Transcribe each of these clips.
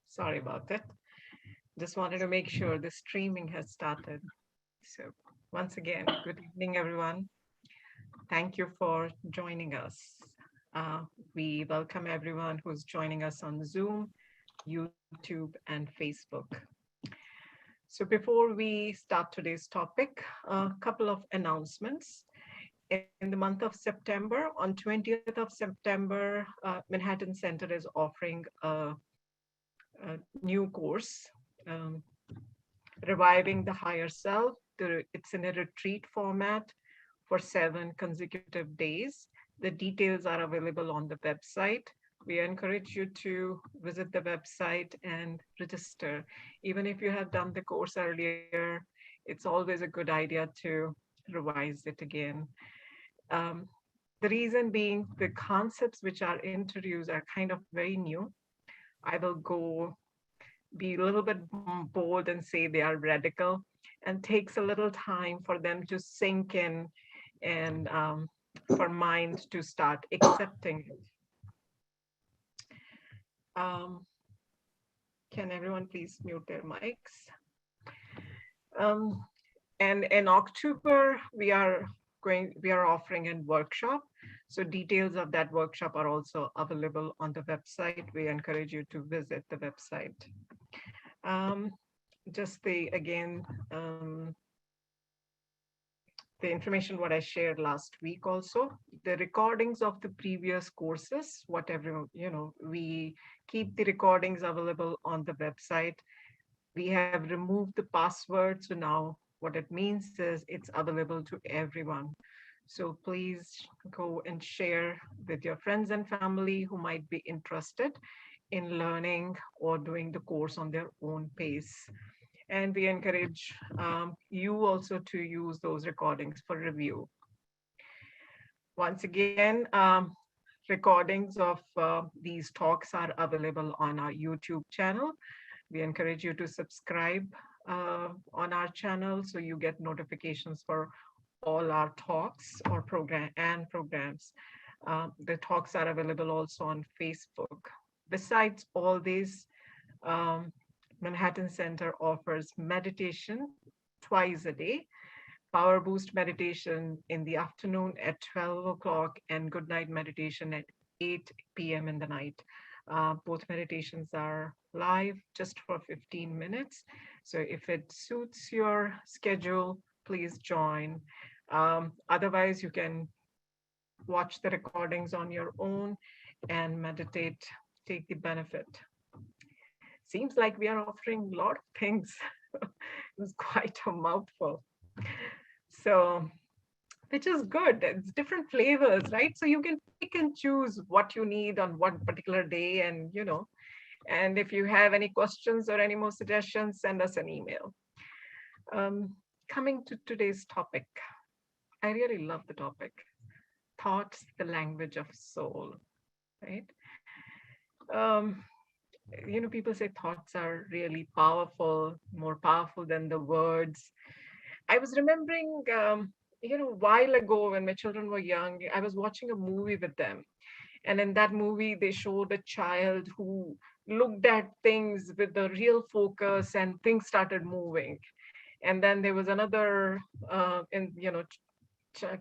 Sorry about that. Just wanted to make sure the streaming has started. So once again, good evening, everyone. Thank you for joining us. Uh, we welcome everyone who's joining us on Zoom, YouTube, and Facebook. So before we start today's topic, a couple of announcements. In the month of September, on 20th of September, Manhattan Center is offering a new course, um, Reviving the Higher Self. It's in a retreat format for 7 consecutive days. The details are available on the website. We encourage you to visit the website and register. Even if you have done the course earlier, it's always a good idea to revise it again. Um, the reason being the concepts which are introduced are kind of very new. I will go be a little bit bold and say they are radical and takes a little time for them to sink in and for mind to start accepting it. Um, can everyone please mute their mics? Um, and in October, we are offering a workshop. So details of that workshop are also available on the website. We encourage you to visit the website. Um, just the information what I shared last week also, the recordings of the previous courses, whatever, we keep the recordings available on the website. We have removed the password. So now what it means is it's available to everyone. So please go and share with your friends and family who might be interested in learning or doing the course on their own pace. And we encourage you also to use those recordings for review. Once again, recordings of these talks are available on our YouTube channel. We encourage you to subscribe on our channel so you get notifications for all our talks or programs. The talks are available also on Facebook. Besides all these, um, Manhattan Center offers meditation twice a day, power boost meditation in the afternoon at 12 o'clock, and good night meditation at 8 p.m. in the night. Both meditations are live just for 15 minutes. So if it suits your schedule, please join. Otherwise, you can watch the recordings on your own and meditate, take the benefit. Seems like we are offering a lot of things. It's quite a mouthful. So, which is good. It's different flavors, right? So you can pick and choose what you need on one particular day. And if you have any questions or any more suggestions, send us an email. Um, Coming to today's topic, I really love the topic. Thoughts, the language of soul, right? Um, People say thoughts are really powerful, more powerful than the words. I was remembering, a while ago when my children were young, I was watching a movie with them. And in that movie, they showed a child who looked at things with the real focus and things started moving. And then there was another,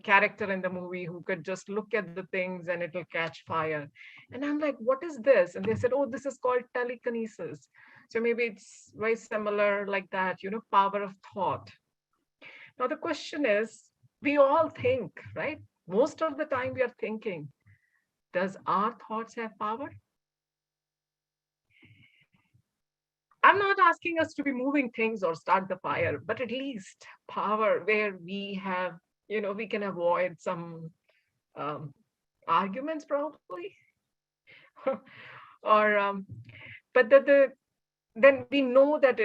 character in the movie who could just look at the things and it'll catch fire. And I'm like, what is this? And they said, oh, this is called telekinesis. So maybe it's very similar like that, power of thought. Now, the question is, we all think, right? Most of the time we are thinking, does our thoughts have power? I'm not asking us to be moving things or start the fire, but at least power where we have, we can avoid some um, arguments probably. or but then we know that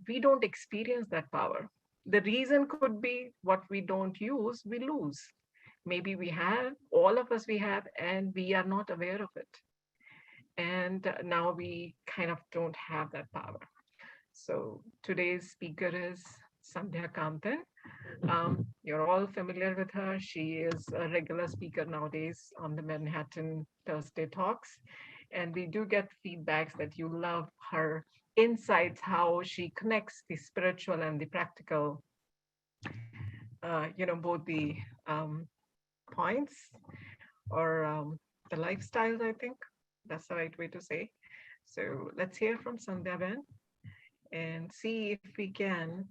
we don't experience that power. The reason could be what we don't use, we lose. Maybe we have, all of us we have, and we are not aware of it. And now we kind of don't have that power. So today's speaker is Sandhya Kanthan. You're all familiar with her. She is a regular speaker nowadays on the Manhattan Thursday Talks. And we do get feedbacks that you love her insights, how she connects the spiritual and the practical, both the um, points or the lifestyles, I think. That's the right way to say. So let's hear from Sandhya Ben and see if we can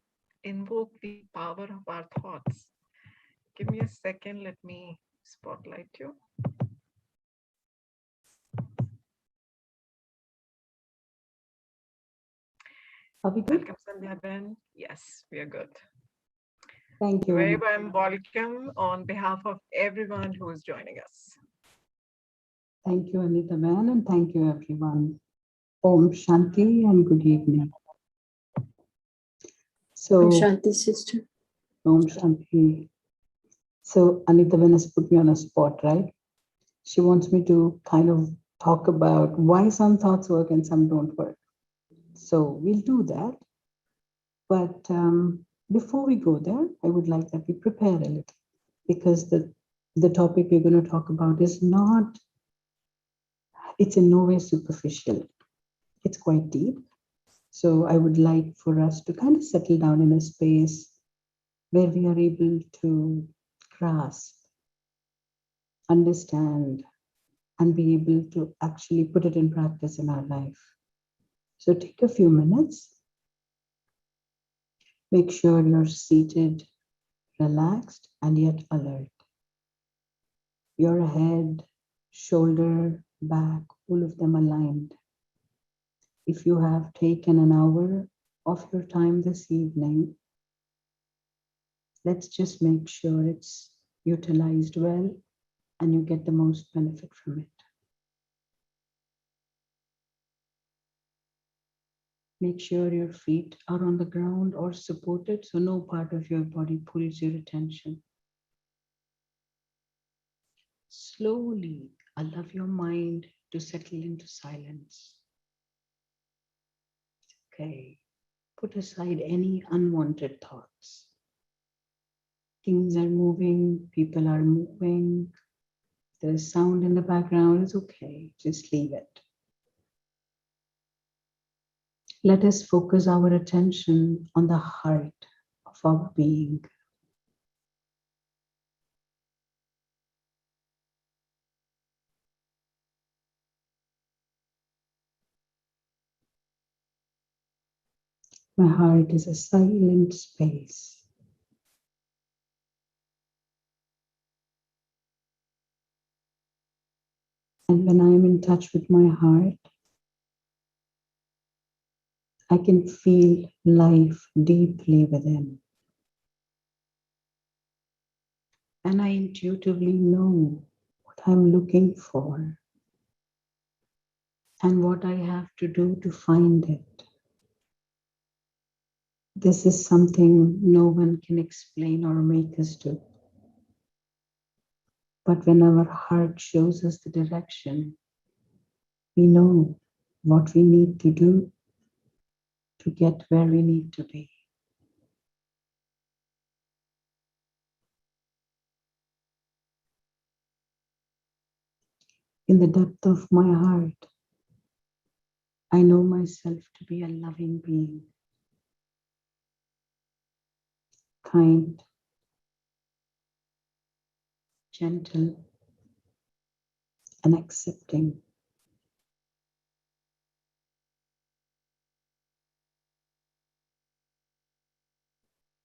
invoke the power of our thoughts. Give me a second. Let me spotlight you. Are we good? Welcome, Sandhya Ben. Yes, we are good. Thank you, Very Anita. warm welcome on behalf of everyone who is joining us. Thank you, Anita Man, and thank you, everyone. Om Shanti and good evening. Om So, Shanti, sister. Om Shanti. So, Anita Ben has put me on a spot, right? She wants me to kind of talk about why some thoughts work and some don't work. So, we'll do that. But before we go there, I would like that we prepare a little because the topic we're going to talk about is not, it's in no way superficial. It's quite deep. So I would like for us to kind of settle down in a space where we are able to grasp, understand, and be able to actually put it in practice in our life. So take a few minutes, make sure you're seated, relaxed, and yet alert. Your head, shoulder, back, all of them aligned. If you have taken an hour of your time this evening, let's just make sure it's utilized well and you get the most benefit from it. Make sure your feet are on the ground or supported so no part of your body pulls your attention. Slowly allow your mind to settle into silence. Okay. Put aside any unwanted thoughts. Things are moving, people are moving, there's sound in the background, it's okay, just leave it. Let us focus our attention on the heart of our being. My heart is a silent space. And when I am in touch with my heart, I can feel life deeply within. And I intuitively know what I'm looking for and what I have to do to find it. This is something no one can explain or make us do. But when our heart shows us the direction, we know what we need to do to get where we need to be. In the depth of my heart, I know myself to be a loving being, kind, gentle, and accepting.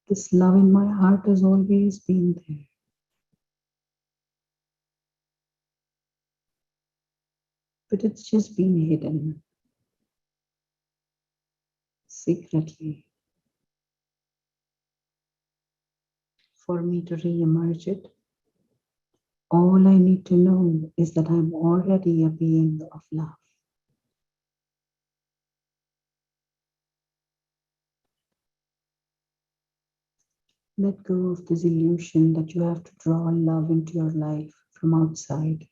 This love in my heart has always been there. But it's just been hidden secretly. For me to re-emerge it, all I need to know is that I'm already a being of love. Let go of this illusion that you have to draw love into your life from outside.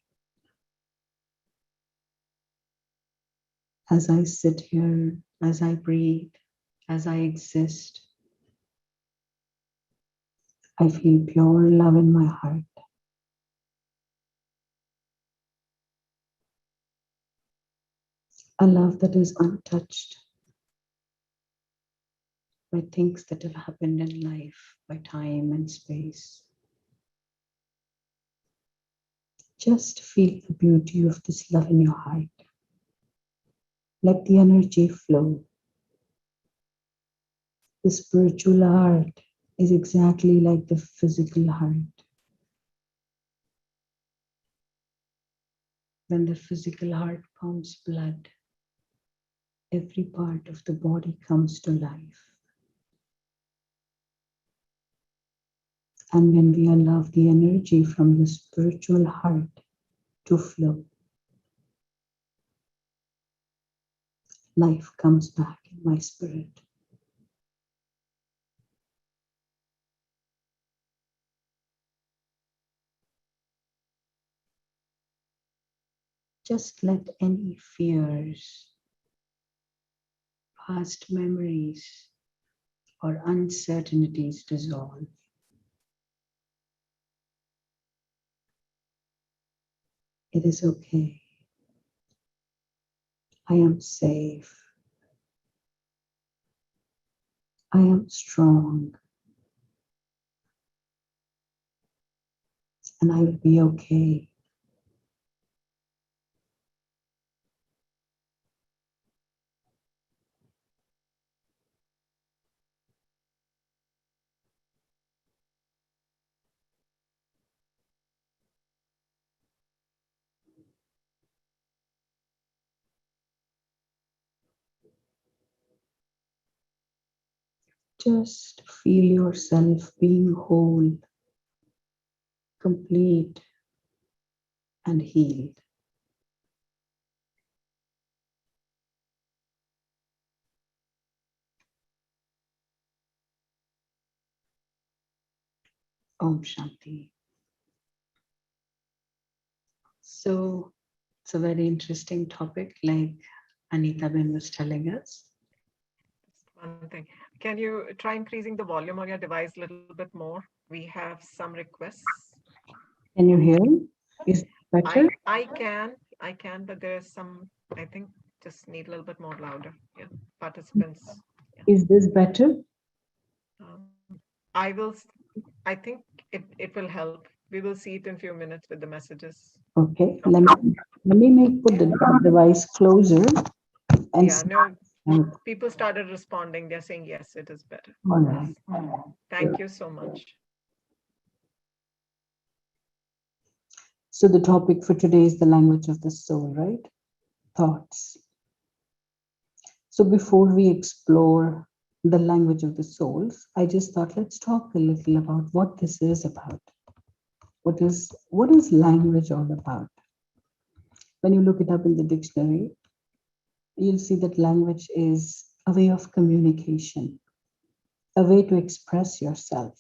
As I sit here, as I breathe, as I exist, I feel pure love in my heart. A love that is untouched by things that have happened in life, by time and space. Just feel the beauty of this love in your heart. Let the energy flow. The spiritual heart is exactly like the physical heart. When the physical heart pumps blood, every part of the body comes to life. And when we allow the energy from the spiritual heart to flow, life comes back in my spirit. Just let any fears, past memories, or uncertainties dissolve. It is okay. I am safe. I am strong. And I will be okay. Just feel yourself being whole, complete, and healed. Om Shanti. So it's a very interesting topic, like Anita Ben was telling us. One thing. Can you try increasing the volume on your device a little bit more? We have some requests. Can you hear? Is it better? I can, but there is some, I think just need a little bit more louder. Yeah. Participants. Yeah. Is this better? I will I think it will help. We will see it in few minutes with the messages. Okay, Okay. let me make put the device closer and Yeah, see. no, people started responding. They're saying yes, it is better. All Yes. right. Thank you so much. So the topic for today is the language of the soul, right? Thoughts. So before we explore the language of the souls, I just thought let's talk a little about what this is about. What is language all about? When you look it up in the dictionary, you'll see that language is a way of communication, a way to express yourself,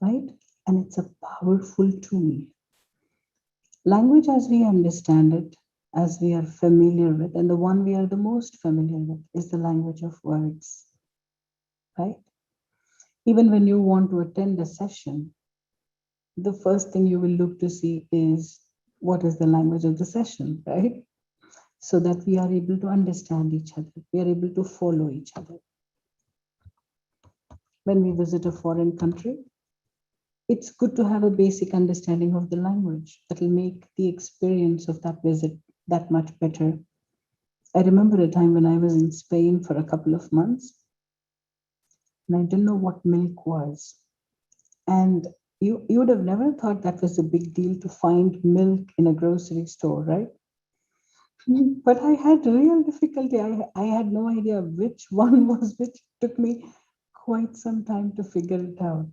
right? And it's a powerful tool. Language, as we understand it, as we are familiar with, and the one we are the most familiar with, is the language of words, right? Even when you want to attend a session, the first thing you will look to see is what is the language of the session, right? So that we are able to understand each other, we are able to follow each other. When we visit a foreign country, it's good to have a basic understanding of the language that will make the experience of that visit that much better. I remember a time when I was in Spain for a couple of months and I didn't know what milk was. And you would have never thought that was a big deal to find milk in a grocery store, right? But I had real difficulty. I had no idea which one was which. It took me quite some time to figure it out.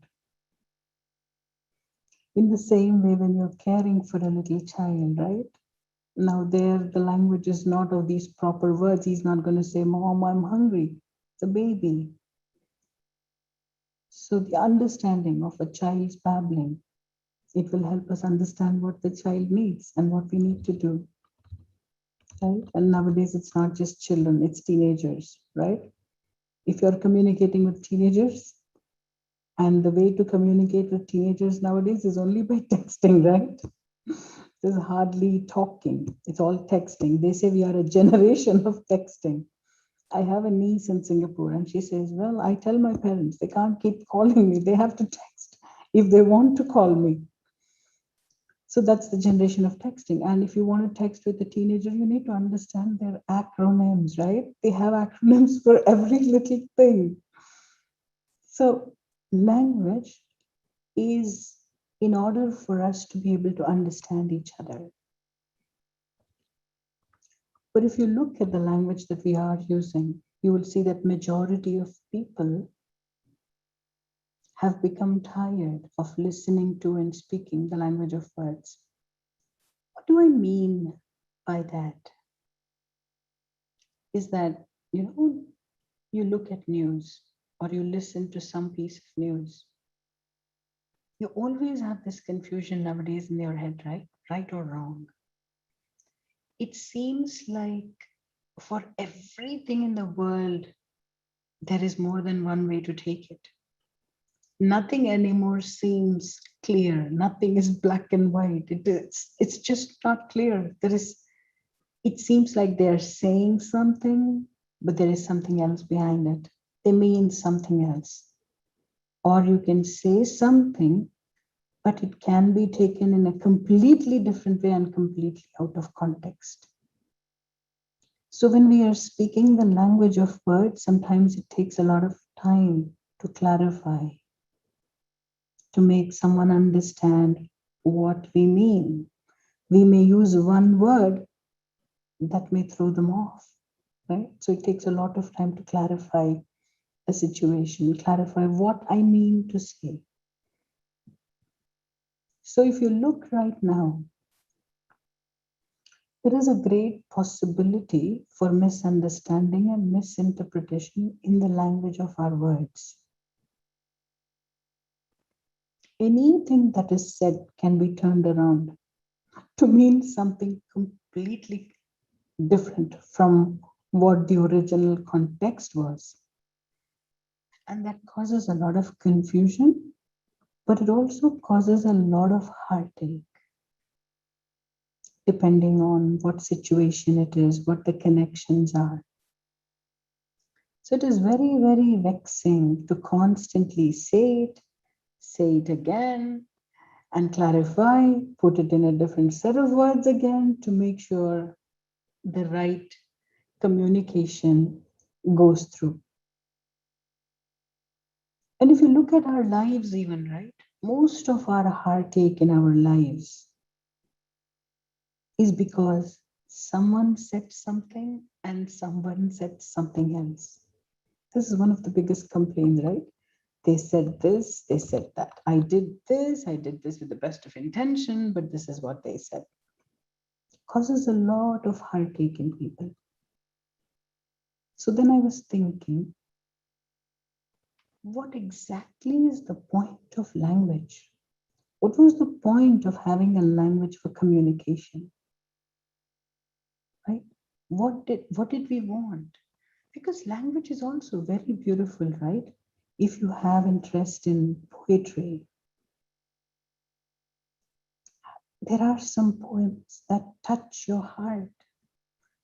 In the same way, when you're caring for a little child, right? Now, there, the language is not of these proper words. He's not going to say, Mom, I'm hungry. It's a baby. So, the understanding of a child's babbling, it will help us understand what the child needs and what we need to do, right? And nowadays, it's not just children, it's teenagers, right? If you're communicating with teenagers, and the way to communicate with teenagers nowadays is only by texting, right? There's hardly talking. It's all texting. They say we are a generation of texting. I have a niece in Singapore and she says, well, I tell my parents they can't keep calling me. They have to text if they want to call me. So that's the generation of texting. And if you want to text with a teenager, you need to understand their acronyms, right? They have acronyms for every little thing. So language is in order for us to be able to understand each other. But if you look at the language that we are using, you will see that majority of people have become tired of listening to and speaking the language of words. What do I mean by that? Is that, you look at news or you listen to some piece of news. You always have this confusion nowadays in your head, right? Right or wrong. It seems like for everything in the world, there is more than one way to take it. Nothing anymore seems clear. Nothing is black and white. It's just not clear. It seems like they're saying something, but there is something else behind it. They mean something else. Or you can say something, but it can be taken in a completely different way and completely out of context. So when we are speaking the language of words, sometimes it takes a lot of time to clarify, to make someone understand what we mean. We may use one word that may throw them off, right? So it takes a lot of time to clarify a situation, clarify what I mean to say. So if you look right now, there is a great possibility for misunderstanding and misinterpretation in the language of our words. Anything that is said can be turned around to mean something completely different from what the original context was. And that causes a lot of confusion, but it also causes a lot of heartache, depending on what situation it is, what the connections are. So it is very, very vexing to constantly say it again, and clarify, put it in a different set of words again to make sure the right communication goes through. And if you look at our lives, even, right, most of our heartache in our lives is because someone said something and someone said something else. This is one of the biggest complaints, right? They said this, they said that. I did this with the best of intention, but this is what they said. It causes a lot of heartache in people. So then I was thinking, what exactly is the point of language? What was the point of having a language for communication? Right? What did we want? Because language is also very beautiful, right? If you have interest in poetry, there are some poems that touch your heart.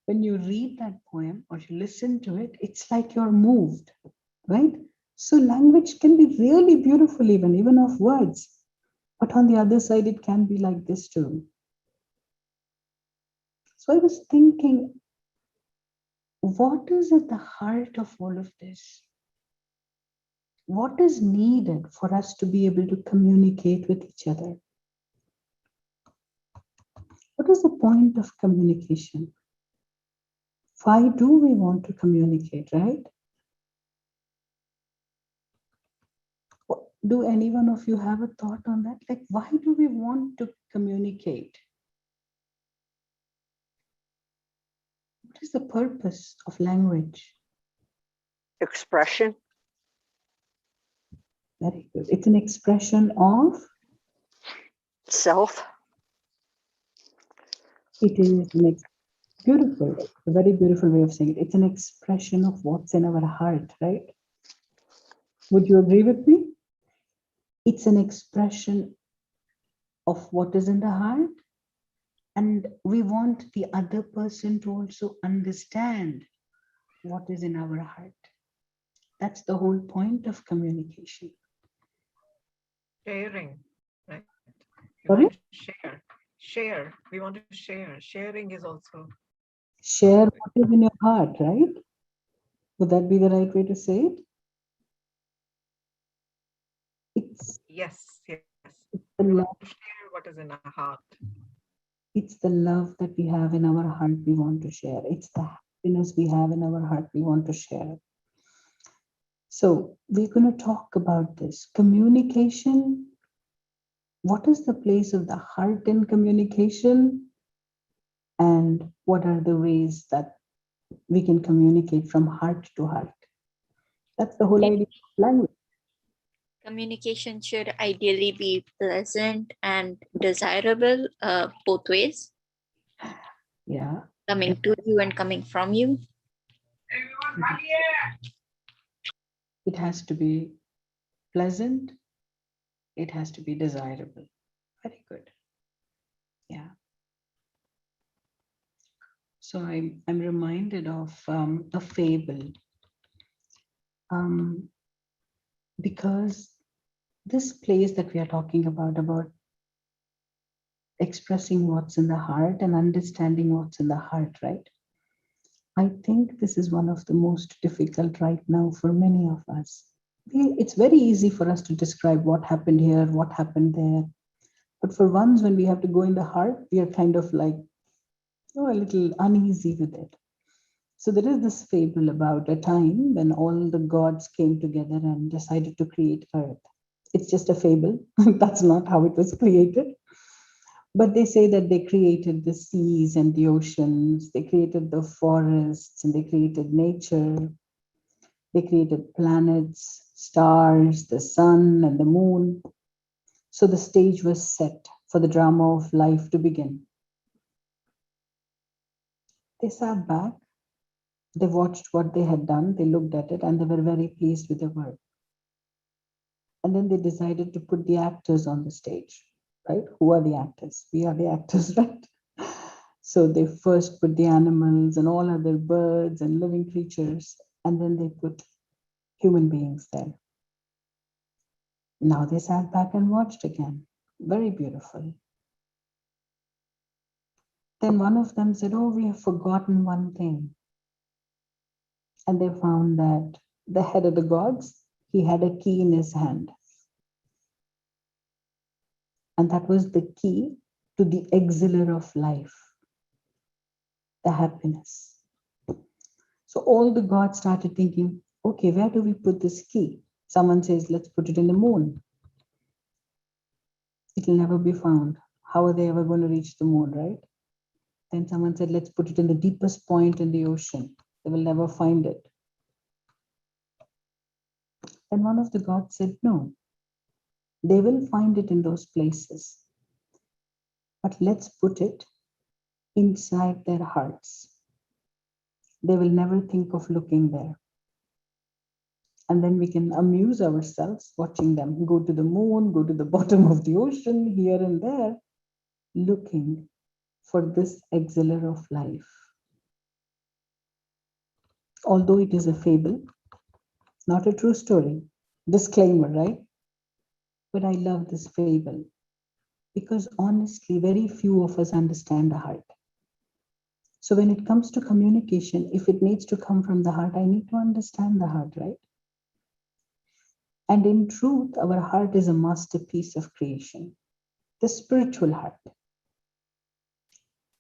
When you read that poem or you listen to it, it's like you're moved, right? So language can be really beautiful, even of words. But on the other side, it can be like this too. So I was thinking, what is at the heart of all of this? What is needed for us to be able to communicate with each other? What is the point of communication? Why do we want to communicate, right? Do any one of you have a thought on that? Like, why do we want to communicate? What is the purpose of language? Expression. Very good. It's an expression of? Self. It is beautiful, a very beautiful way of saying it. It's an expression of what's in our heart, right? Would you agree with me? It's an expression of what is in the heart. And we want the other person to also understand what is in our heart. That's the whole point of communication. Sharing, right? We want Sorry? to share. We want to share. Sharing is also Share what is in your heart, right? Would that be the right way to say it? It's yes, yes. We the want love, to share what is in our heart. it's the love that we have in our heart we want to share. It's the happiness we have in our heart we want to share. So we're going to talk about this. Communication. What is the place of the heart in communication? And what are the ways that we can communicate from heart to heart? That's the whole idea of language. Communication should ideally be pleasant and desirable, both ways, Yeah. coming to you and coming from you. It has to be pleasant. It has to be desirable. Very good. Yeah. So I'm reminded of a fable, um, because this place that we are talking about expressing what's in the heart and understanding what's in the heart, right? I think this is one of the most difficult right now for many of us. It's very easy for us to describe what happened here, what happened there. But for once, when we have to go in the heart, we are kind of like, a little uneasy with it. So there is this fable about a time when all the gods came together and decided to create Earth. It's just a fable. That's not how it was created. But they say that they created the seas and the oceans, they created the forests, and they created nature, they created planets, stars, the sun, and the moon. So the stage was set for the drama of life to begin. They sat back, they watched what they had done, they looked at it, and they were very pleased with their work. And then they decided to put the actors on the stage, right? Who are the actors? We are the actors, right? So they first put the animals and all other birds and living creatures, and then they put human beings there. Now they sat back and watched again. Very beautiful. Then one of them said, "Oh, we have forgotten one thing." And they found that the head of the gods, he had a key in his hand. And that was the key to the Exiler of Life, the happiness. So all the gods started thinking, okay, where do we put this key? Someone says, let's put it in the moon. It'll never be found. How are they ever going to reach the moon, right? Then someone said, let's put it in the deepest point in the ocean. They will never find it. Then one of the gods said, no, they will find it in those places. But let's put it inside their hearts. They will never think of looking there. And then we can amuse ourselves watching them go to the moon, go to the bottom of the ocean, here and there, looking for this Exiler of Life. Although it is a fable, not a true story. Disclaimer, right? But I love this fable because honestly, very few of us understand the heart. So when it comes to communication, if it needs to come from the heart, I need to understand the heart, right? And in truth, our heart is a masterpiece of creation. The spiritual heart,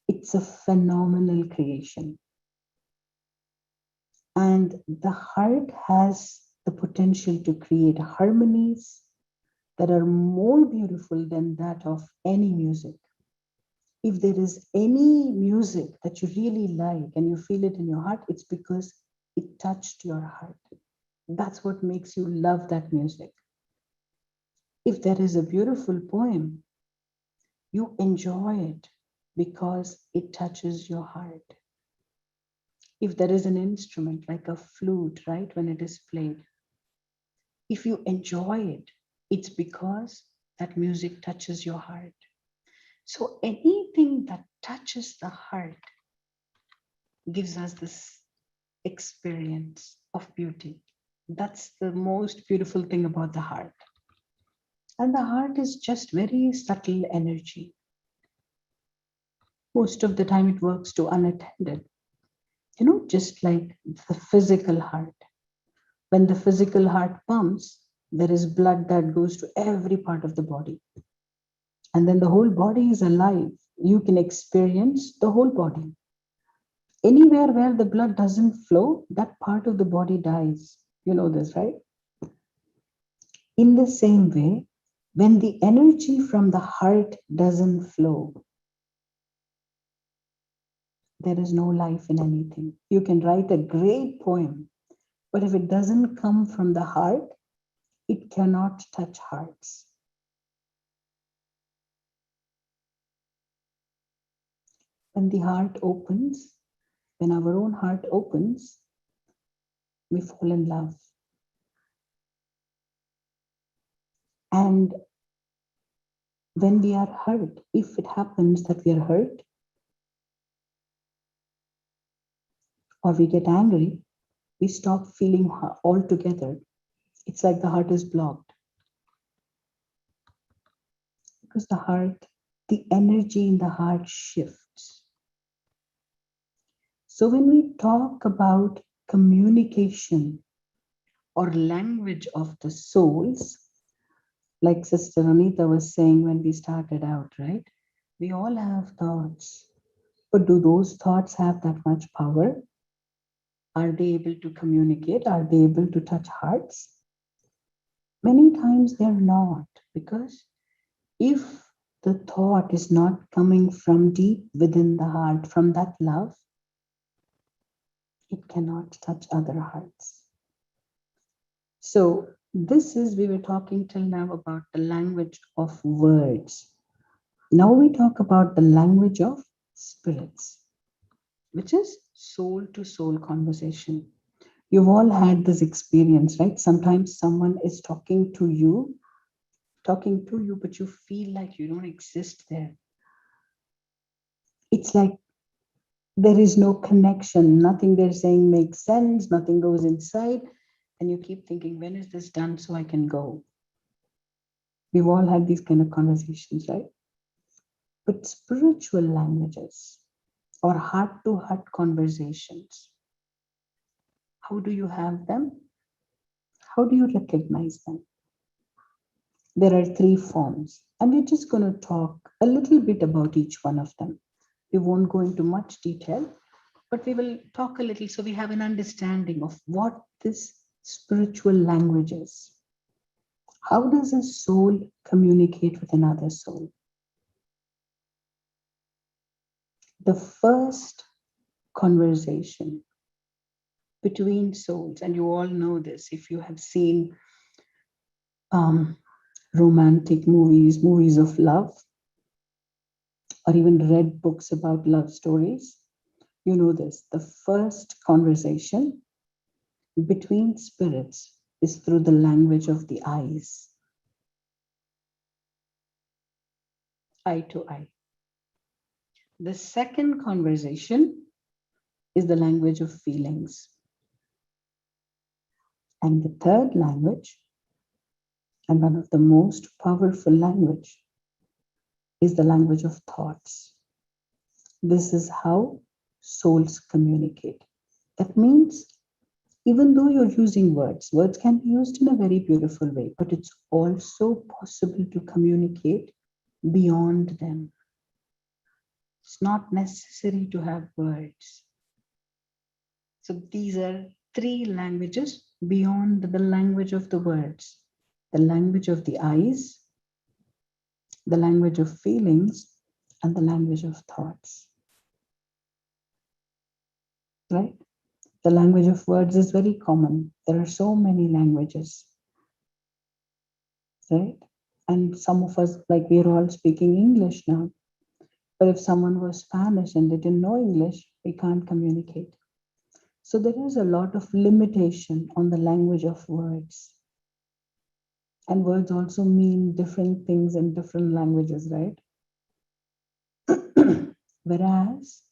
it's a phenomenal creation. And the heart has the potential to create harmonies that are more beautiful than that of any music. If there is any music that you really like and you feel it in your heart, it's because it touched your heart. That's what makes you love that music. If there is a beautiful poem, you enjoy it because it touches your heart. If there is an instrument like a flute, right, when it is played, if you enjoy it, it's because that music touches your heart. So anything that touches the heart gives us this experience of beauty. That's the most beautiful thing about the heart. And the heart is just very subtle energy. Most of the time it works to unattended, just like the physical heart. When the physical heart pumps, there is blood that goes to every part of the body. And then the whole body is alive. You can experience the whole body. Anywhere where the blood doesn't flow, that part of the body dies. You know this, right? In the same way, when the energy from the heart doesn't flow, there is no life in anything. You can write a great poem, but if it doesn't come from the heart, it cannot touch hearts. When the heart opens, when our own heart opens, we fall in love. And when we are hurt, if it happens that we are hurt or we get angry, we stop feeling altogether. It's like the heart is blocked. Because the energy in the heart shifts. So when we talk about communication or language of the souls, like Sister Anita was saying when we started out, right? We all have thoughts, but do those thoughts have that much power? Are they able to communicate? Are they able to touch hearts? Many times they're not, because if the thought is not coming from deep within the heart, from that love, it cannot touch other hearts. So we were talking till now about the language of words. Now we talk about the language of spirits, which is soul to soul conversation. You've all had this experience, right? Sometimes someone is talking to you, but you feel like you don't exist there. It's like there is no connection. Nothing they're saying makes sense. Nothing goes inside. And you keep thinking, when is this done so I can go? We've all had these kind of conversations, right? But spiritual languages or heart to heart conversations, how do you have them? How do you recognize them? There are three forms, and we're just going to talk a little bit about each one of them. We won't go into much detail, but we will talk a little so we have an understanding of what this spiritual language is. How does a soul communicate with another soul? The first conversation between souls, and you all know this if you have seen romantic movies, movies of love, or even read books about love stories, you know this. The first conversation between spirits is through the language of the eyes, eye to eye. The second conversation is the language of feelings. And the third language, and one of the most powerful language, is the language of thoughts. This is how souls communicate. That means even though you're using words, words can be used in a very beautiful way, but it's also possible to communicate beyond them. It's not necessary to have words. So these are three languages beyond the language of the words: the language of the eyes, the language of feelings, and the language of thoughts. Right? The language of words is very common. There are so many languages. Right? And some of us, like we're all speaking English now. But if someone was Spanish and they didn't know English, we can't communicate. So there is a lot of limitation on the language of words. And words also mean different things in different languages, right? Whereas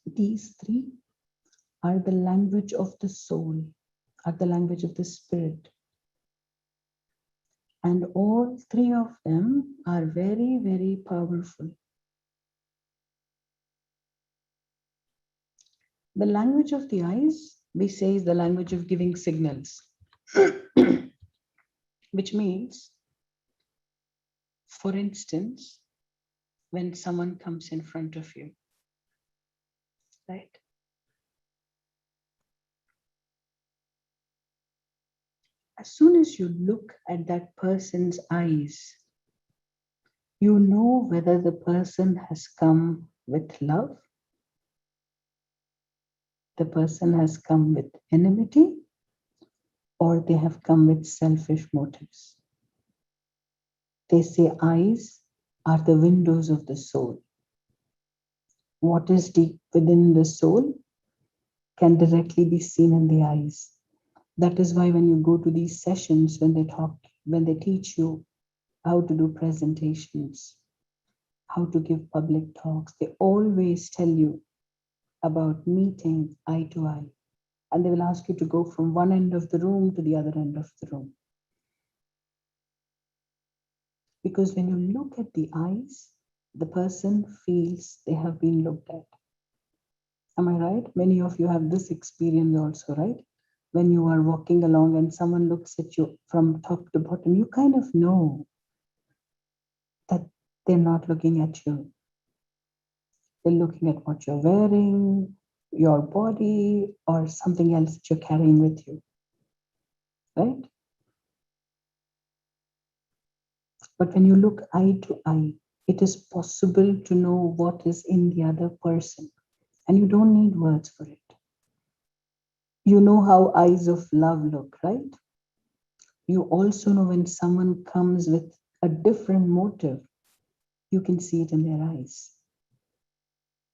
these three are the language of the soul, are the language of the spirit. And all three of them are very, very powerful. The language of the eyes, we say, is the language of giving signals, which means, for instance, when someone comes in front of you, right? As soon as you look at that person's eyes, you know whether the person has come with love, the person has come with enmity, or they have come with selfish motives. They say eyes are the windows of the soul. What is deep within the soul can directly be seen in the eyes. That is why when you go to these sessions, when they teach you how to do presentations, how to give public talks, they always tell you about meeting eye to eye. And they will ask you to go from one end of the room to the other end of the room. Because when you look at the eyes, the person feels they have been looked at. Am I right? Many of you have this experience also, right? When you are walking along and someone looks at you from top to bottom, you kind of know that they're not looking at you. They're looking at what you're wearing, your body, or something else that you're carrying with you, right? But when you look eye to eye, it is possible to know what is in the other person, and you don't need words for it. You know how eyes of love look, right? You also know when someone comes with a different motive, you can see it in their eyes.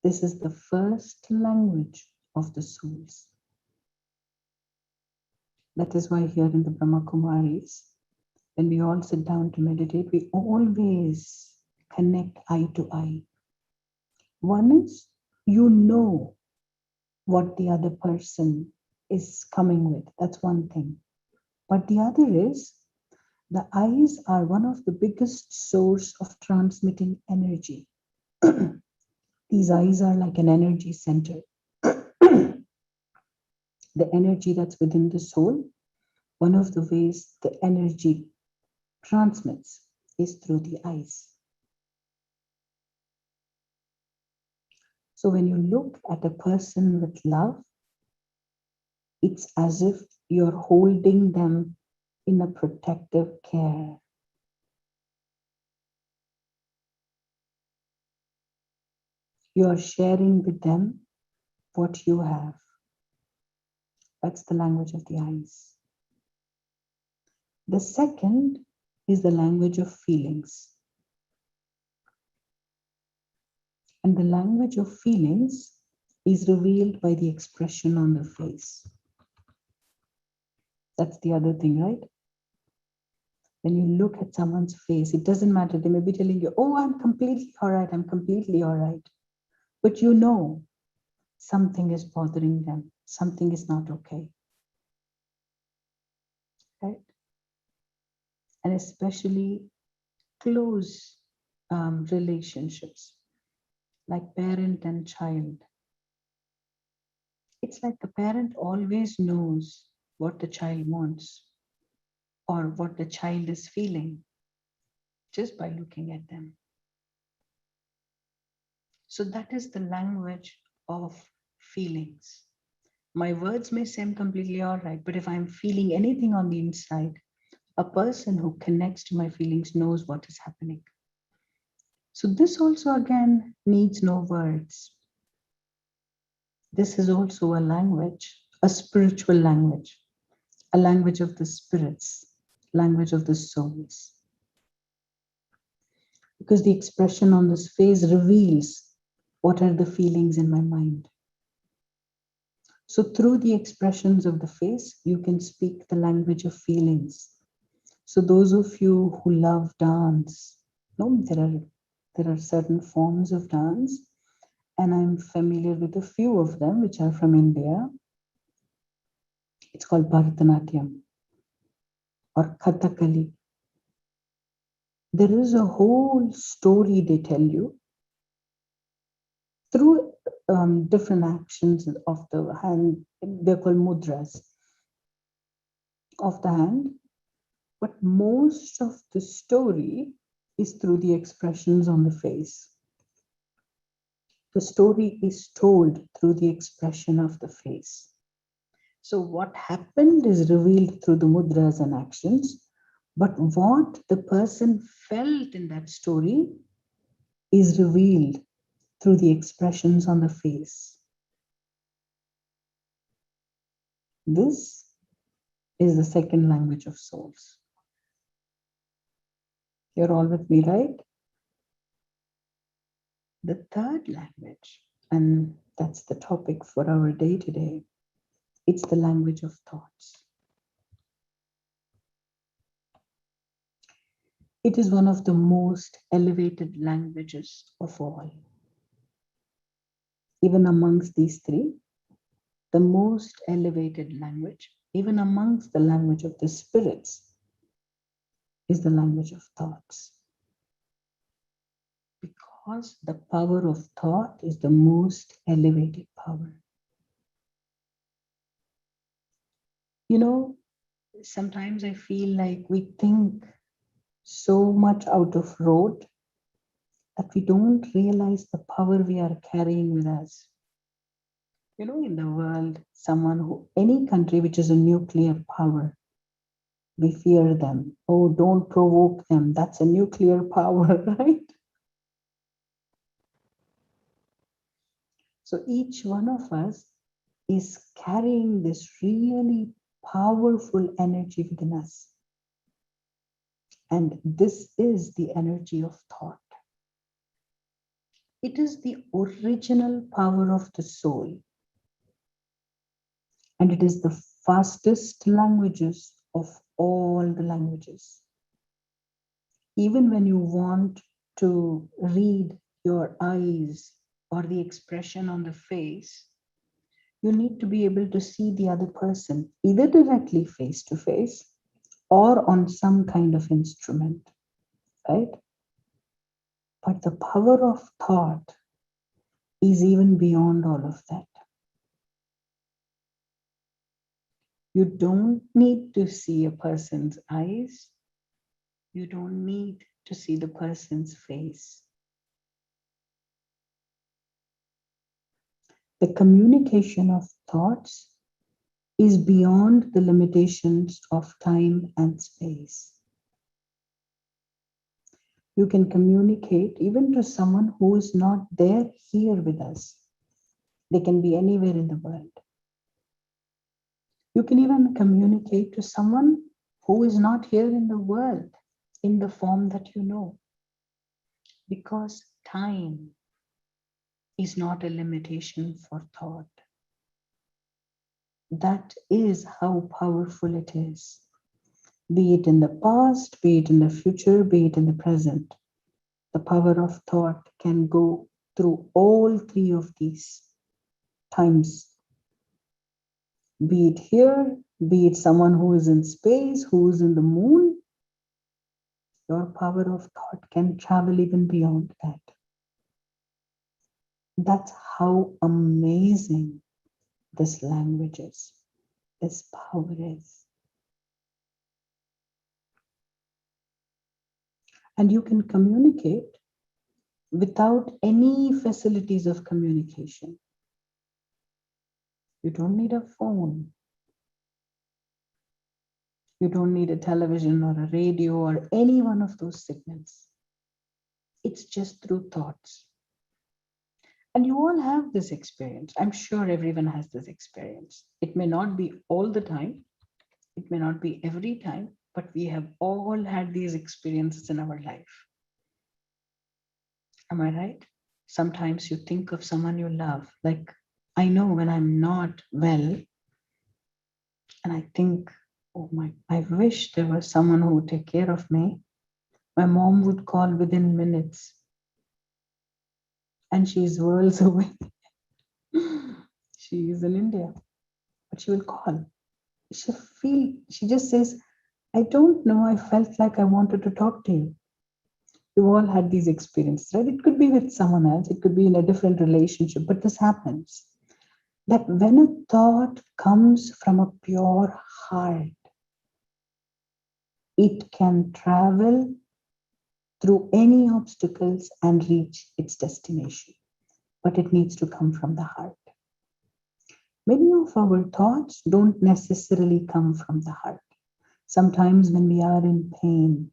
This is the first language of the souls. That is why here in the Brahma Kumaris, when we all sit down to meditate, we always connect eye to eye. One is, you know what the other person is coming with. That's one thing. But the other is, the eyes are one of the biggest source of transmitting energy. These eyes are like an energy center. The energy that's within the soul, one of the ways the energy transmits is through the eyes. So when you look at a person with love, it's as if you're holding them in a protective care. You're sharing with them what you have. That's the language of the eyes. The second is the language of feelings. And the language of feelings is revealed by the expression on the face. That's the other thing, right? When you look at someone's face, it doesn't matter. They may be telling you, oh, I'm completely all right. I'm completely all right. But you know something is bothering them. Something is not okay. Right? And especially close relationships, like parent and child. It's like the parent always knows what the child wants or what the child is feeling just by looking at them. So that is the language of feelings. My words may seem completely all right, but if I'm feeling anything on the inside, a person who connects to my feelings knows what is happening. So this also again needs no words. This is also a language, a spiritual language, a language of the spirits, language of the souls. Because the expression on this face reveals what are the feelings in my mind. So through the expressions of the face, you can speak the language of feelings. So those of you who love dance, no, there There are certain forms of dance, and I'm familiar with a few of them, which are from India. It's called Bharatanatyam or Kathakali. There is a whole story they tell you through different actions of the hand. They're called mudras of the hand. But most of the story is through the expressions on the face. The story is told through the expression of the face. So what happened is revealed through the mudras and actions, but what the person felt in that story is revealed through the expressions on the face. This is the second language of souls. You're all with me, right? The third language, and that's the topic for our day today, it's the language of thoughts. It is one of the most elevated languages of all. Even amongst these three, the most elevated language, even amongst the language of the spirits, is the language of thoughts. Because the power of thought is the most elevated power. You know, sometimes I feel like we think so much out of road that we don't realize the power we are carrying with us. You know, in the world, any country which is a nuclear power, we fear them. Oh, don't provoke them. That's a nuclear power, right? So each one of us is carrying this really powerful energy within us. And this is the energy of thought. It is the original power of the soul. And it is the fastest languages of all the languages. Even when you want to read your eyes or the expression on the face, you need to be able to see the other person, either directly face to face or on some kind of instrument, right? But the power of thought is even beyond all of that. You don't need to see a person's eyes. You don't need to see the person's face. The communication of thoughts is beyond the limitations of time and space. You can communicate even to someone who is not there here with us. They can be anywhere in the world. You can even communicate to someone who is not here in the world in the form that you know. Because time is not a limitation for thought. That is how powerful it is. Be it in the past, be it in the future, be it in the present. The power of thought can go through all three of these times. Be it here, be it someone who is in space, who is in the moon, your power of thought can travel even beyond that. That's how amazing this language is, this power is. And you can communicate without any facilities of communication. You don't need a phone. You don't need a television or a radio or any one of those signals. It's just through thoughts. And you all have this experience. I'm sure everyone has this experience. It may not be all the time. It may not be every time, but we have all had these experiences in our life. Am I right? Sometimes you think of someone you love. Like, I know when I'm not well, and I think, oh my, I wish there was someone who would take care of me. My mom would call within minutes. and she's worlds away. She is in India, but she will call. She just says, I don't know, I felt like I wanted to talk to you. We've all had these experiences, right? It could be with someone else, it could be in a different relationship, but this happens. That when a thought comes from a pure heart, it can travel through any obstacles and reach its destination. But it needs to come from the heart. Many of our thoughts don't necessarily come from the heart. Sometimes when we are in pain,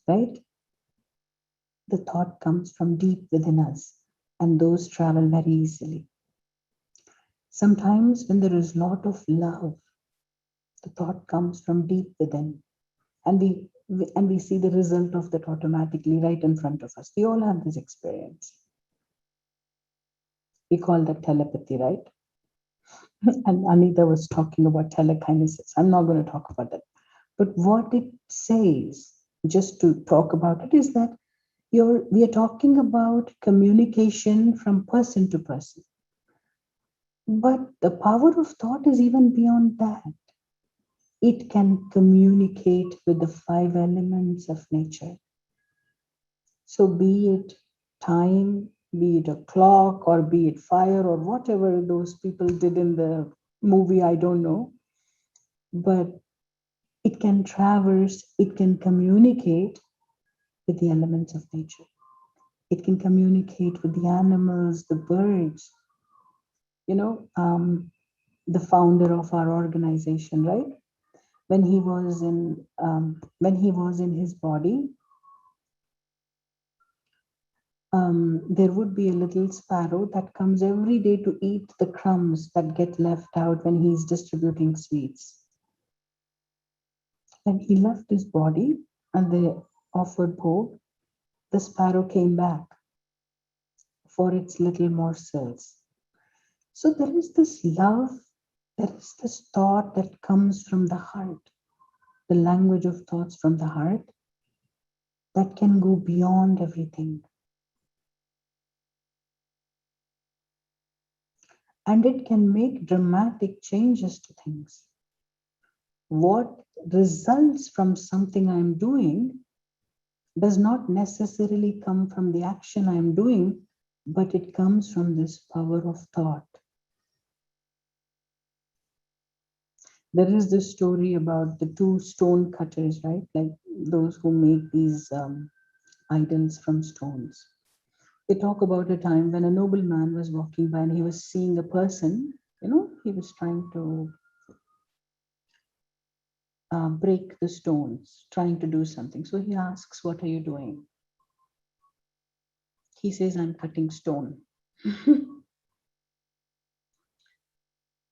right, the thought comes from deep within us, and those travel very easily. Sometimes when there is a lot of love, the thought comes from deep within, and we see the result of that automatically right in front of us. We all have this experience. We call that telepathy, right? And Anita was talking about telekinesis. I'm not going to talk about that. But what it says, just to talk about it, is that we are talking about communication from person to person. But the power of thought is even beyond that. It can communicate with the 5 elements of nature. So be it time, be it a clock, or be it fire, or whatever those people did in the movie, I don't know. But it can traverse, it can communicate with the elements of nature. It can communicate with the animals, the birds. You know, the founder of our organization, right? When he was in his body, there would be a little sparrow that comes every day to eat the crumbs that get left out when he's distributing sweets. When he left his body and they offered hope, the sparrow came back for its little morsels. So there is this love, there is this thought that comes from the heart, the language of thoughts from the heart that can go beyond everything. And it can make dramatic changes to things. What results from something I'm doing does not necessarily come from the action I'm doing, but it comes from this power of thought. There is this story about the 2 stone cutters, right? Like those who make these idols from stones. They talk about a time when a nobleman was walking by and he was seeing a person, he was trying to break the stones, trying to do something. So he asks, what are you doing? He says, I'm cutting stone.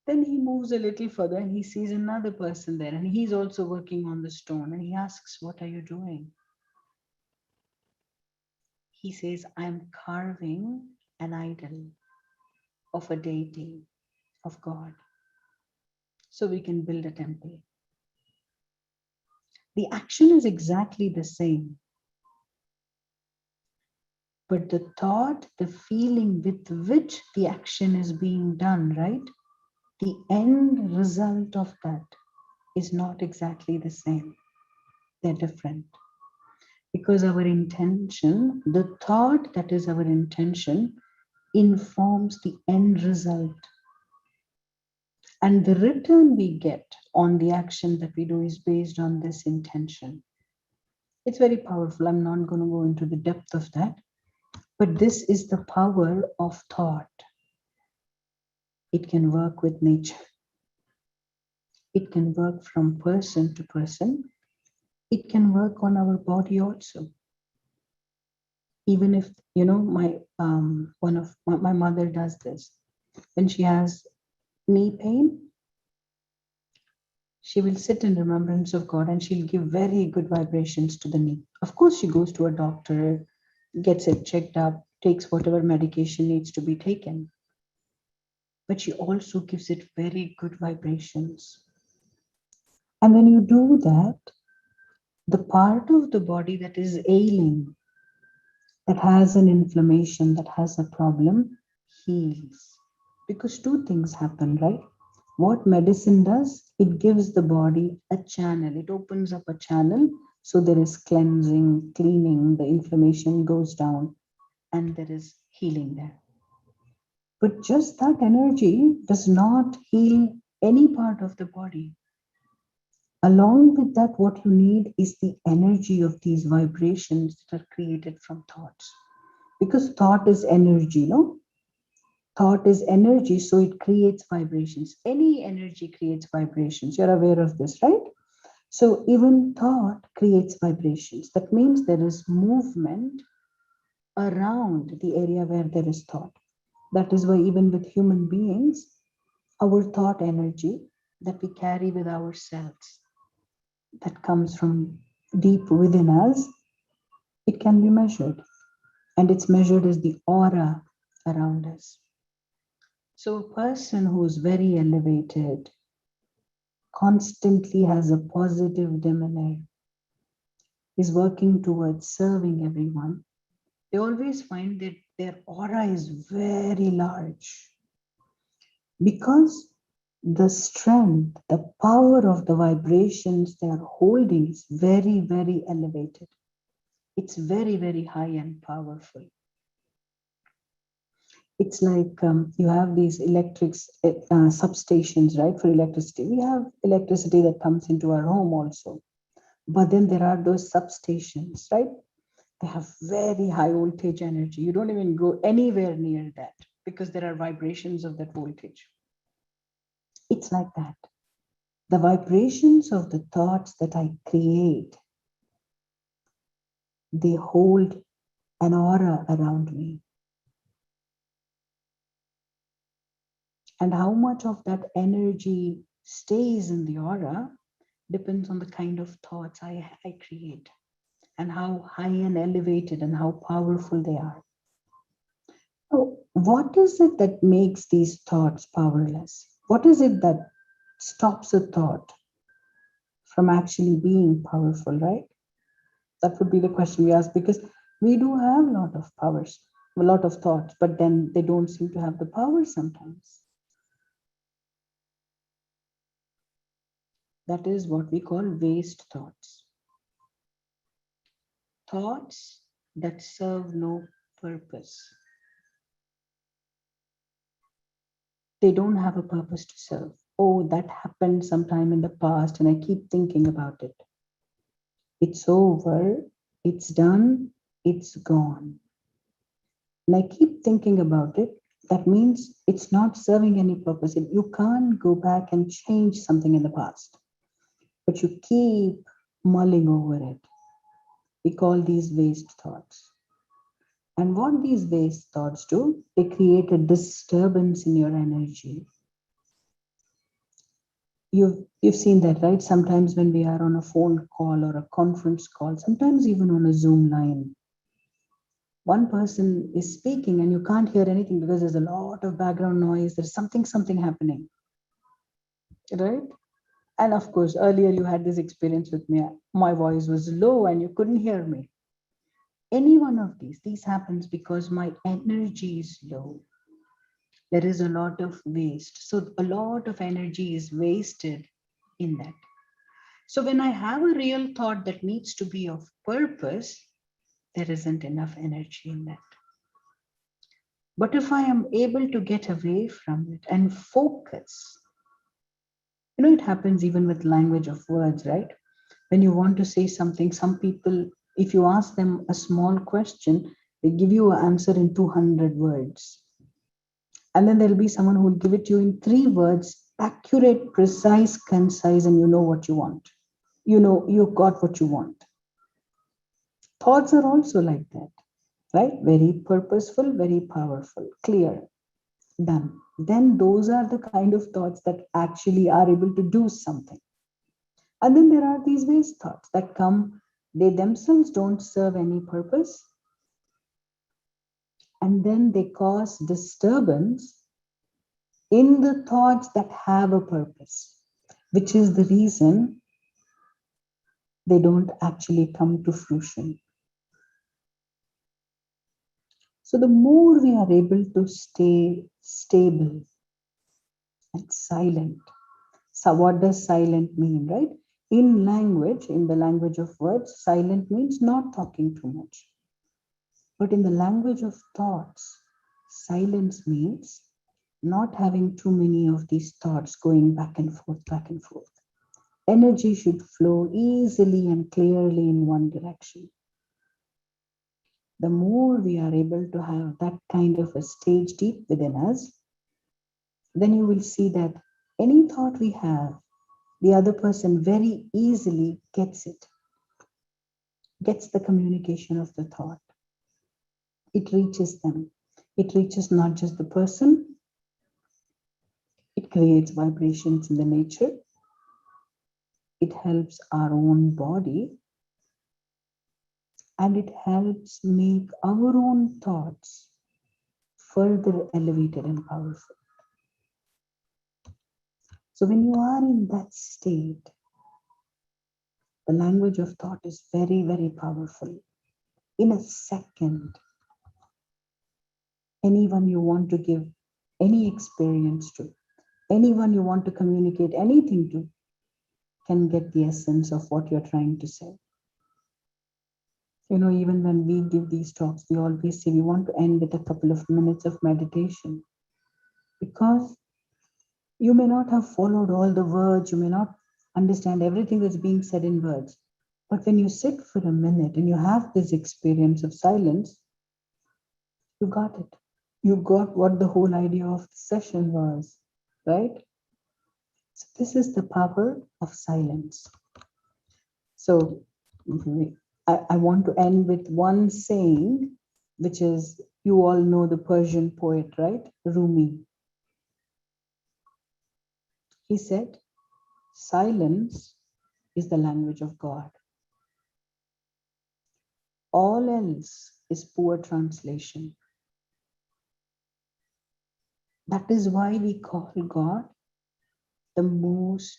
Then he moves a little further and he sees another person there and he's also working on the stone. And he asks, what are you doing? He says, I'm carving an idol of a deity, of God, so we can build a temple. The action is exactly the same. But the thought, the feeling with which the action is being done, right? The end result of that is not exactly the same. They're different. Because our intention, the thought that is our intention, informs the end result. And the return we get on the action that we do is based on this intention. It's very powerful. I'm not going to go into the depth of that. But this is the power of thought. It can work with nature. It can work from person to person. It can work on our body also. Even if, my my mother does this. When she has knee pain, she will sit in remembrance of God and she'll give very good vibrations to the knee. Of course, she goes to a doctor, gets it checked up, takes whatever medication needs to be taken. But she also gives it very good vibrations. And when you do that, the part of the body that is ailing that has an inflammation, that has a problem, heals. Because two things happen, right? What medicine does, it gives the body a channel, it opens up a channel. So there is cleansing, cleaning, the inflammation goes down, and there is healing there. But just that energy does not heal any part of the body. Along with that, what you need is the energy of these vibrations that are created from thoughts. Because thought is energy, no? Thought is energy, so it creates vibrations. Any energy creates vibrations. You're aware of this, right? So even thought creates vibrations. That means there is movement around the area where there is thought. That is why even with human beings, our thought energy that we carry with ourselves, that comes from deep within us, it can be measured. And it's measured as the aura around us. So a person who's very elevated, constantly has a positive demeanor, is working towards serving everyone, they always find that their aura is very large because the strength, the power of the vibrations they are holding is very, very elevated. It's very, very high and powerful. It's like you have these electric substations, right? For electricity, we have electricity that comes into our home also. But then there are those substations, right? They have very high voltage energy. You don't even go anywhere near that because there are vibrations of that voltage. It's like that. The vibrations of the thoughts that I create, they hold an aura around me. And how much of that energy stays in the aura depends on the kind of thoughts I create and how high and elevated and how powerful they are. So, what is it that makes these thoughts powerless? What is it that stops a thought from actually being powerful, right? That would be the question we ask because we do have a lot of powers, a lot of thoughts, but then they don't seem to have the power sometimes. That is what we call waste thoughts. Thoughts that serve no purpose. They don't have a purpose to serve. Oh, that happened sometime in the past and I keep thinking about it. It's over, it's done, it's gone. And I keep thinking about it. That means it's not serving any purpose. You can't go back and change something in the past, but you keep mulling over it. We call these waste thoughts. And what these waste thoughts do, they create a disturbance in your energy. You've seen that, right? Sometimes when we are on a phone call or a conference call, sometimes even on a Zoom line, one person is speaking and you can't hear anything because there's a lot of background noise. There's something happening, right? And of course, earlier you had this experience with me. My voice was low and you couldn't hear me. Any one of these happens because my energy is low. There is a lot of waste. So a lot of energy is wasted in that. So when I have a real thought that needs to be of purpose, there isn't enough energy in that. But if I am able to get away from it and focus, it happens even with language of words, right? When you want to say something, some people, if you ask them a small question, they give you an answer in 200 words. And then there'll be someone who will give it to you in 3 words, accurate, precise, concise, and you know what you want. You got what you want. Thoughts are also like that, right? Very purposeful, very powerful, clear, done. Then those are the kind of thoughts that actually are able to do something. And then there are these waste thoughts that come, they themselves don't serve any purpose. And then they cause disturbance in the thoughts that have a purpose, which is the reason they don't actually come to fruition. So the more we are able to stay stable and silent. So what does silent mean, right? In language, in the language of words, silent means not talking too much. But in the language of thoughts, silence means not having too many of these thoughts going back and forth, back and forth. Energy should flow easily and clearly in one direction. The more we are able to have that kind of a stage deep within us, then you will see that any thought we have, the other person very easily gets it, gets the communication of the thought. It reaches them. It reaches not just the person, it creates vibrations in the nature. It helps our own body, and it helps make our own thoughts further elevated and powerful. So when you are in that state, the language of thought is very, very powerful. In a second, anyone you want to give any experience to, anyone you want to communicate anything to, can get the essence of what you're trying to say. You know, even when we give these talks, we always say we want to end with a couple of minutes of meditation, because you may not have followed all the words, you may not understand everything that's being said in words. But when you sit for a minute and you have this experience of silence, you got it. You got what the whole idea of the session was, right? So this is the power of silence. So I want to end with one saying, which is, you all know the Persian poet, right? Rumi. He said, silence is the language of God. All else is poor translation. That is why we call God the most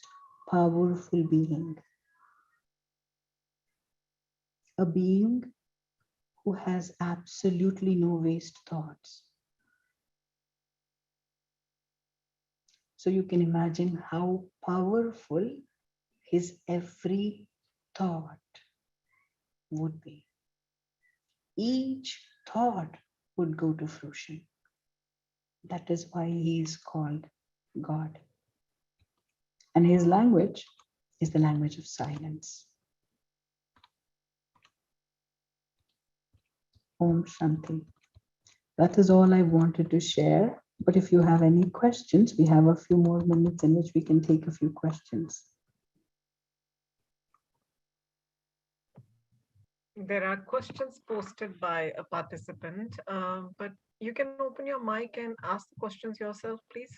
powerful being. A being who has absolutely no waste thoughts. So you can imagine how powerful his every thought would be. Each thought would go to fruition. That is why he is called God. And his language is the language of silence. Om Shanti. That is all I wanted to share. But if you have any questions, we have a few more minutes in which we can take a few questions. There are questions posted by a participant, but you can open your mic and ask the questions yourself, please.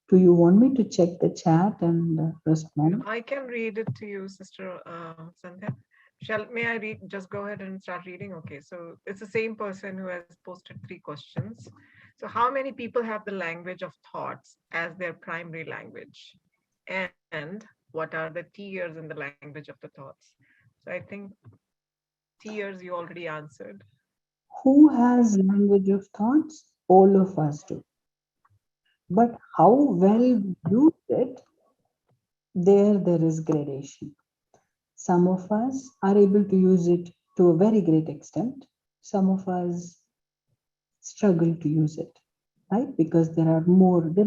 Do you want me to check the chat and respond? I can read it to you, Sister Sandhya. May I read? Just go ahead and start reading. Okay, so it's the same person who has posted 3 questions. So how many people have the language of thoughts as their primary language? And what are the tiers in the language of the thoughts? So I think tiers you already answered. Who has language of thoughts? All of us do. But how well we use it, there is gradation. Some of us are able to use it to a very great extent. Some of us struggle to use it, right? Because there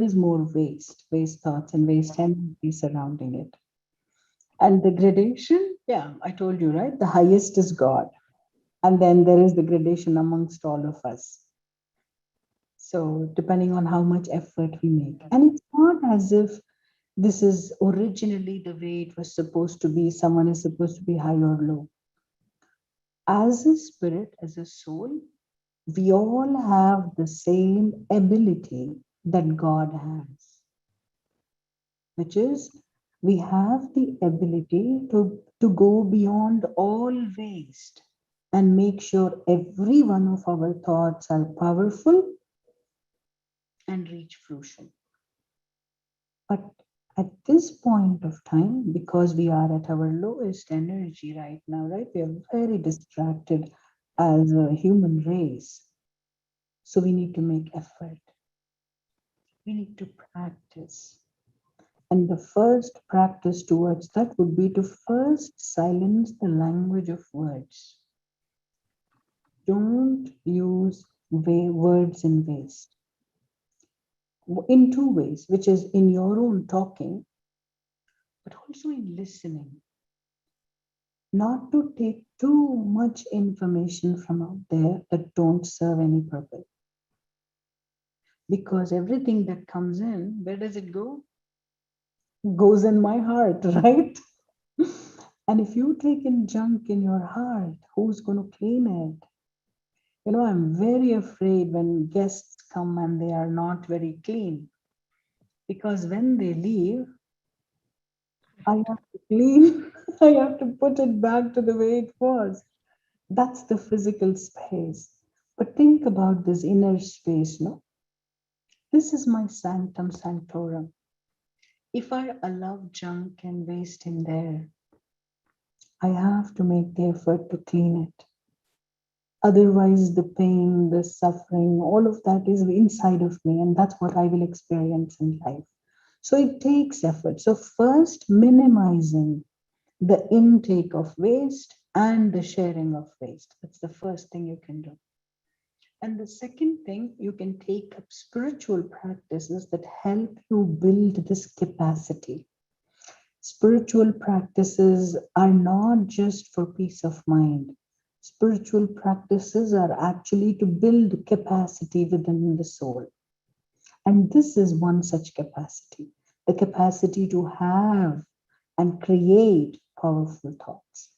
is more waste thoughts and waste energy surrounding it. And the gradation, yeah, I told you, right? The highest is God. And then there is the gradation amongst all of us. So depending on how much effort we make. And it's not as if this is originally the way it was supposed to be. Someone is supposed to be high or low. As a spirit, as a soul, we all have the same ability that God has, which is we have the ability to go beyond all waste and make sure every one of our thoughts are powerful and reach fruition. But at this point of time, because we are at our lowest energy right now, right? We are very distracted as a human race. So we need to make effort. We need to practice. And the first practice towards that would be to first silence the language of words. Don't use words in waste. In two ways, which is in your own talking, but also in listening. Not to take too much information from out there that don't serve any purpose. Because everything that comes in, where does it go? Goes in my heart, right? And if you take in junk in your heart, who's going to clean it? You know, I'm very afraid when guests come and they are not very clean. Because when they leave, I have to clean, I have to put it back to the way it was. That's the physical space. But think about this inner space, no? This is my sanctum sanctorum. If I allow junk and waste in there, I have to make the effort to clean it. Otherwise, the pain, the suffering, all of that is inside of me, and that's what I will experience in life. So it takes effort. So, first, minimizing the intake of waste and the sharing of waste. That's the first thing you can do. And the second thing, you can take up spiritual practices that help you build this capacity. Spiritual practices are not just for peace of mind. Spiritual practices are actually to build capacity within the soul. And this is one such capacity, the capacity to have and create powerful thoughts.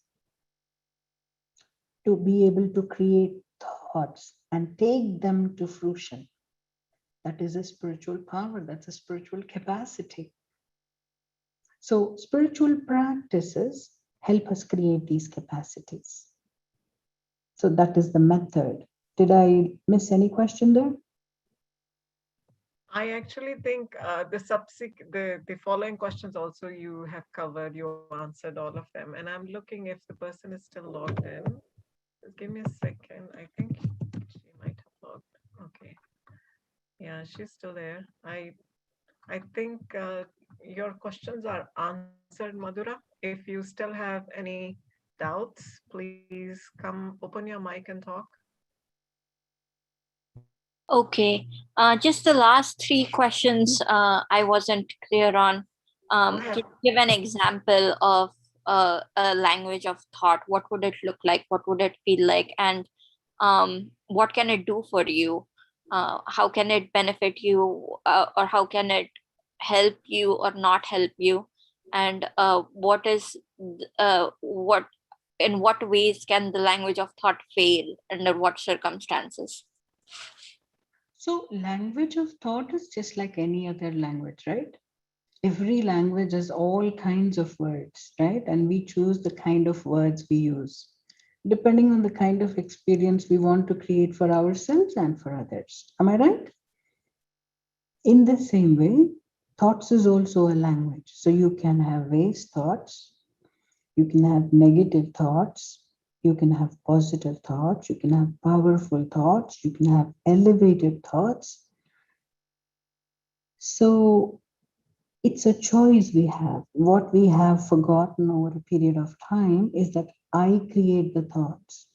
To be able to create thoughts and take them to fruition. That is a spiritual power, that's a spiritual capacity. So, spiritual practices help us create these capacities. So, that is the method. Did I miss any question there? I actually think the following questions also you have covered, you answered all of them, and I'm looking if the person is still logged in. Just give me a second. I think she might have logged. Okay, yeah, she's still there. I think your questions are answered, Madhura. If you still have any doubts, please come open your mic and talk. Okay. Just the last three questions I wasn't clear on. Go ahead. Can you give an example of a language of thought? What would it look like? What would it feel like? And what can it do for you? How can it benefit you? Or how can it help you or not help you? And what in what ways can the language of thought fail? Under what circumstances? So, language of thought is just like any other language, right? Every language has all kinds of words, right? And we choose the kind of words we use, depending on the kind of experience we want to create for ourselves and for others. Am I right? In the same way, thoughts is also a language. So you can have waste thoughts, you can have negative thoughts, you can have positive thoughts, you can have powerful thoughts, you can have elevated thoughts. So it's a choice we have. What we have forgotten over a period of time is that I create the thoughts.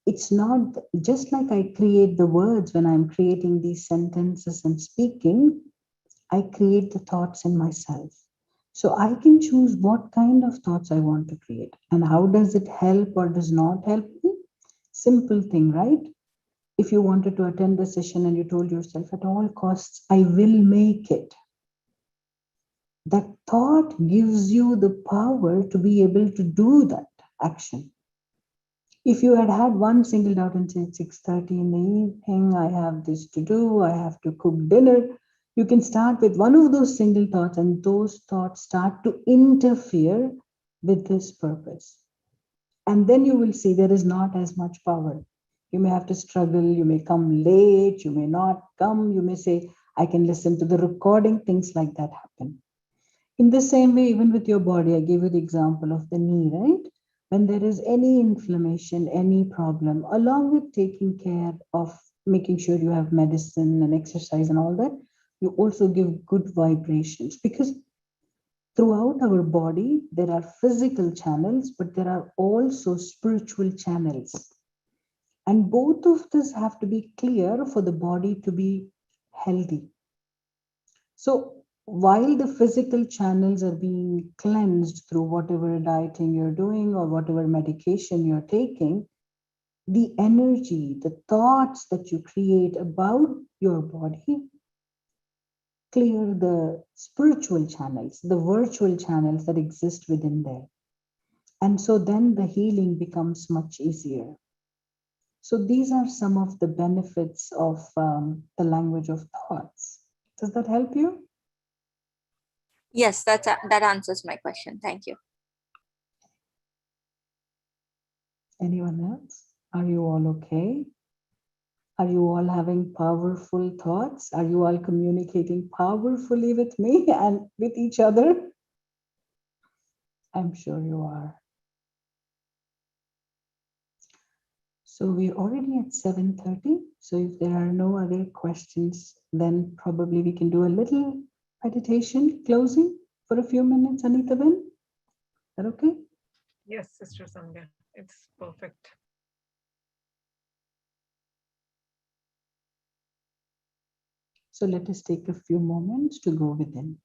It's not just like I create the words when I'm creating these sentences and speaking, I create the thoughts in myself. So I can choose what kind of thoughts I want to create. And how does it help or does not help me? Simple thing, right? If you wanted to attend the session and you told yourself at all costs, I will make it. That thought gives you the power to be able to do that action. If you had had one single doubt and said 6:30 in the evening, I have this to do, I have to cook dinner, you can start with one of those single thoughts, and those thoughts start to interfere with this purpose. And then you will see there is not as much power. You may have to struggle, you may come late, you may not come, you may say, I can listen to the recording, things like that happen. In the same way, even with your body, I gave you the example of the knee, right? When there is any inflammation, any problem, along with taking care of making sure you have medicine and exercise and all that, you also give good vibrations, because throughout our body there are physical channels, but there are also spiritual channels. And both of these have to be clear for the body to be healthy. So while the physical channels are being cleansed through whatever dieting you're doing or whatever medication you're taking, the energy, the thoughts that you create about your body clear the spiritual channels, the virtual channels that exist within there. And so then the healing becomes much easier. So these are some of the benefits of the language of thoughts. Does that help you? Yes, that answers my question. Thank you. Anyone else? Are you all okay? Are you all having powerful thoughts? Are you all communicating powerfully with me and with each other? I'm sure you are. So we're already at 7:30. So if there are no other questions, then probably we can do a little meditation closing for a few minutes, Anita Ben. Is that okay? Yes, Sister Sandhya, it's perfect. So let us take a few moments to go within,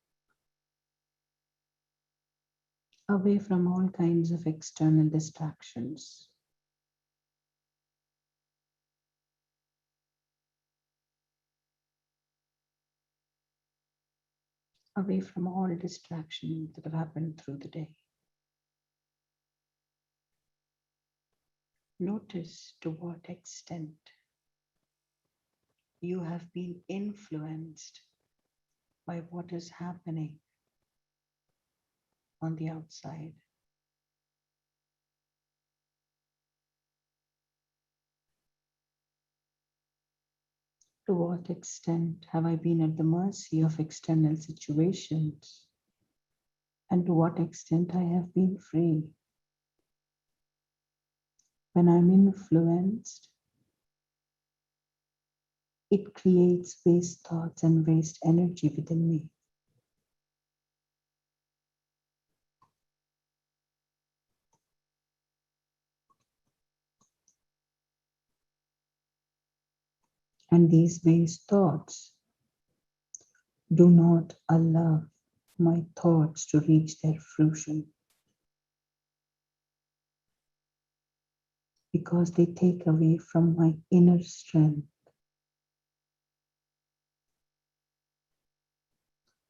away from all kinds of external distractions. Away from all distractions that have happened through the day. Notice to what extent you have been influenced by what is happening on the outside. To what extent have I been at the mercy of external situations? And to what extent I have been free? When I'm influenced, it creates waste thoughts and waste energy within me. And these waste thoughts do not allow my thoughts to reach their fruition, because they take away from my inner strength.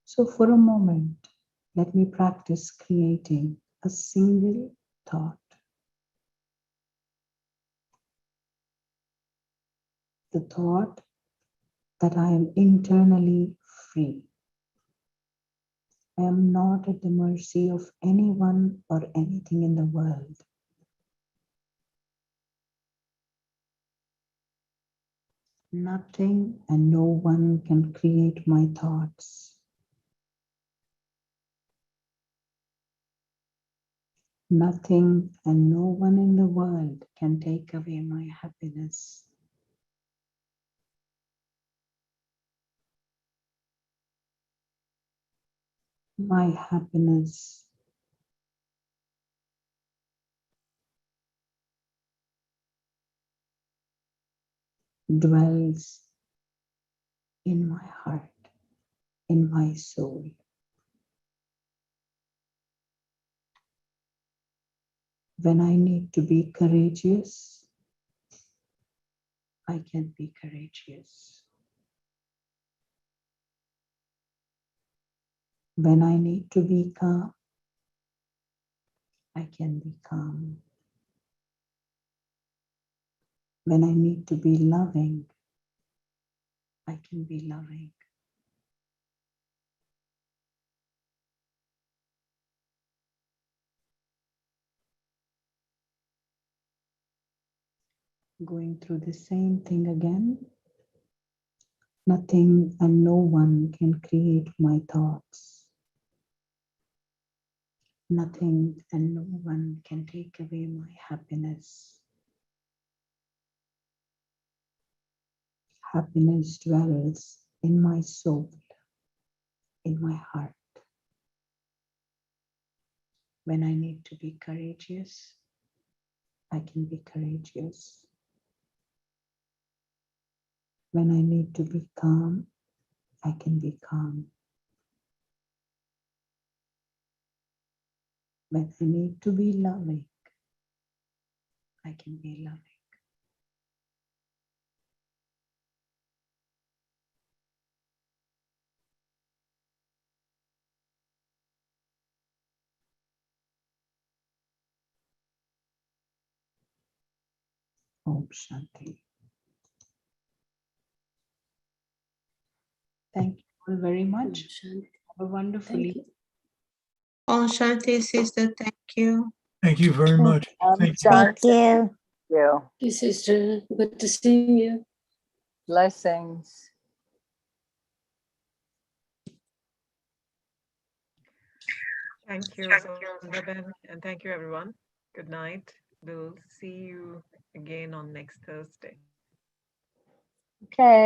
So for a moment, let me practice creating a single thought. The thought that I am internally free. I am not at the mercy of anyone or anything in the world. Nothing and no one can create my thoughts. Nothing and no one in the world can take away my happiness. My happiness dwells in my heart, in my soul. When I need to be courageous, I can be courageous. When I need to be calm, I can be calm. When I need to be loving, I can be loving. Going through the same thing again. Nothing and no one can create my thoughts. Nothing and no one can take away my happiness. happiness dwells in my soul, in my heart. When I need to be courageous, I can be courageous. When I need to be calm, I can be calm. When I need to be loving, I can be loving. Om Shanti. Thank you all very much. Have a wonderful evening. Om Shanti, sister. Thank you. Thank you very much. Thank you. Thank Thank you. you. Thank you, sister. Good to see you. Blessings. Thank you, Sandhya, and thank you, everyone. Good night. We'll see you again on next Thursday. Okay.